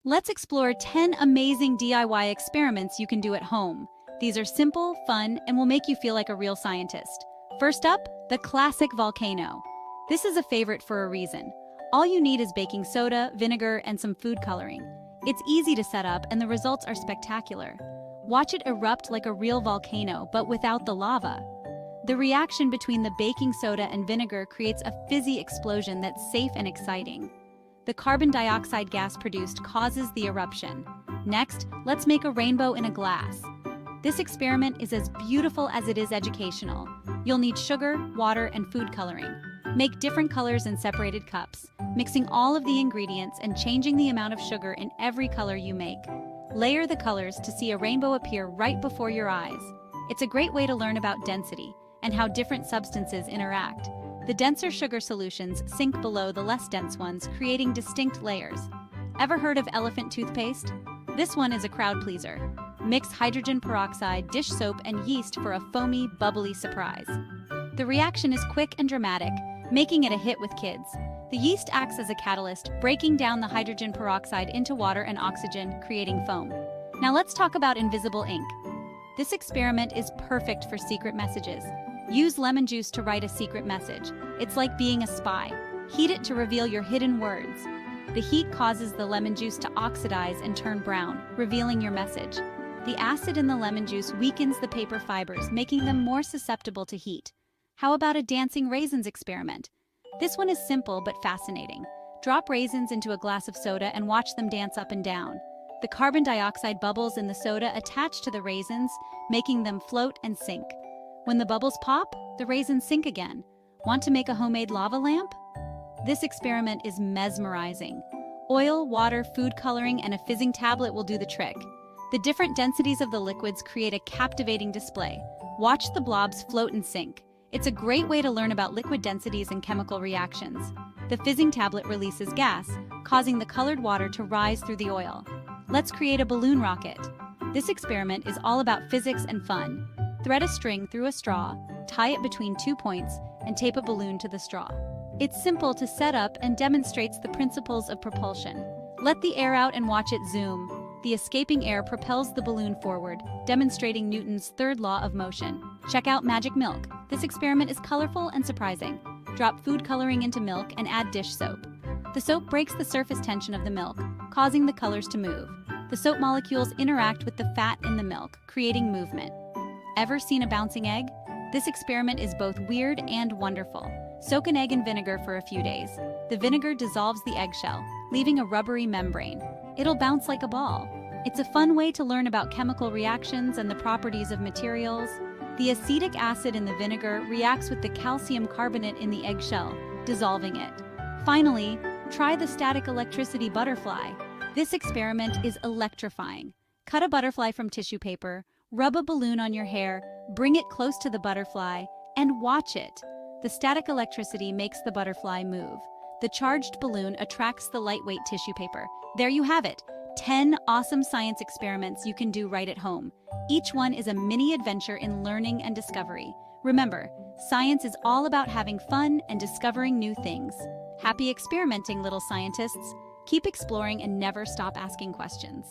Let's explore 10 amazing DIY experiments you can do at home. These are simple, fun, and will make you feel like a real scientist. First up, the classic volcano. This is a favorite for a reason. All you need is baking soda, vinegar, and some food coloring. It's easy to set up, and the results are spectacular. Watch it erupt like a real volcano, but without the lava. The reaction between the baking soda and vinegar creates a fizzy explosion that's safe and exciting. The carbon dioxide gas produced causes the eruption. Next, let's make a rainbow in a glass. This experiment is as beautiful as it is educational. You'll need sugar, water, and food coloring. Make different colors in separated cups, mixing all of the ingredients and changing the amount of sugar in every color you make. Layer the colors to see a rainbow appear right before your eyes. It's a great way to learn about density and how different substances interact. The denser sugar solutions sink below the less dense ones, creating distinct layers. Ever heard of elephant toothpaste? This one is a crowd pleaser. Mix hydrogen peroxide, dish soap, and yeast for a foamy, bubbly surprise. The reaction is quick and dramatic, making it a hit with kids. The yeast acts as a catalyst, breaking down the hydrogen peroxide into water and oxygen, creating foam. Now let's talk about invisible ink. This experiment is perfect for secret messages. Use lemon juice to write a secret message. It's like being a spy. Heat it to reveal your hidden words. The heat causes the lemon juice to oxidize and turn brown, revealing your message. The acid in the lemon juice weakens the paper fibers, making them more susceptible to heat. How about a dancing raisins experiment? This one is simple but fascinating. Drop raisins into a glass of soda and watch them dance up and down. The carbon dioxide bubbles in the soda attach to the raisins, making them float and sink. When the bubbles pop, the raisins sink again. Want to make a homemade lava lamp? This experiment is mesmerizing. Oil, water, food coloring, and a fizzing tablet will do the trick. The different densities of the liquids create a captivating display. Watch the blobs float and sink. It's a great way to learn about liquid densities and chemical reactions. The fizzing tablet releases gas, causing the colored water to rise through the oil. Let's create a balloon rocket. This experiment is all about physics and fun. Thread a string through a straw, tie it between 2 points, and tape a balloon to the straw. It's simple to set up and demonstrates the principles of propulsion. Let the air out and watch it zoom. The escaping air propels the balloon forward, demonstrating Newton's third law of motion. Check out magic milk. This experiment is colorful and surprising. Drop food coloring into milk and add dish soap. The soap breaks the surface tension of the milk, causing the colors to move. The soap molecules interact with the fat in the milk, creating movement. Ever seen a bouncing egg? This experiment is both weird and wonderful. Soak an egg in vinegar for a few days. The vinegar dissolves the eggshell, leaving a rubbery membrane. It'll bounce like a ball. It's a fun way to learn about chemical reactions and the properties of materials. The acetic acid in the vinegar reacts with the calcium carbonate in the eggshell, dissolving it. Finally, try the static electricity butterfly. This experiment is electrifying. Cut a butterfly from tissue paper, rub a balloon on your hair, bring it close to the butterfly, and watch it. The static electricity makes the butterfly move. The charged balloon attracts the lightweight tissue paper. There you have it, 10 awesome science experiments you can do right at home. Each one is a mini adventure in learning and discovery. Remember, science is all about having fun and discovering new things. Happy experimenting, little scientists. Keep exploring and never stop asking questions.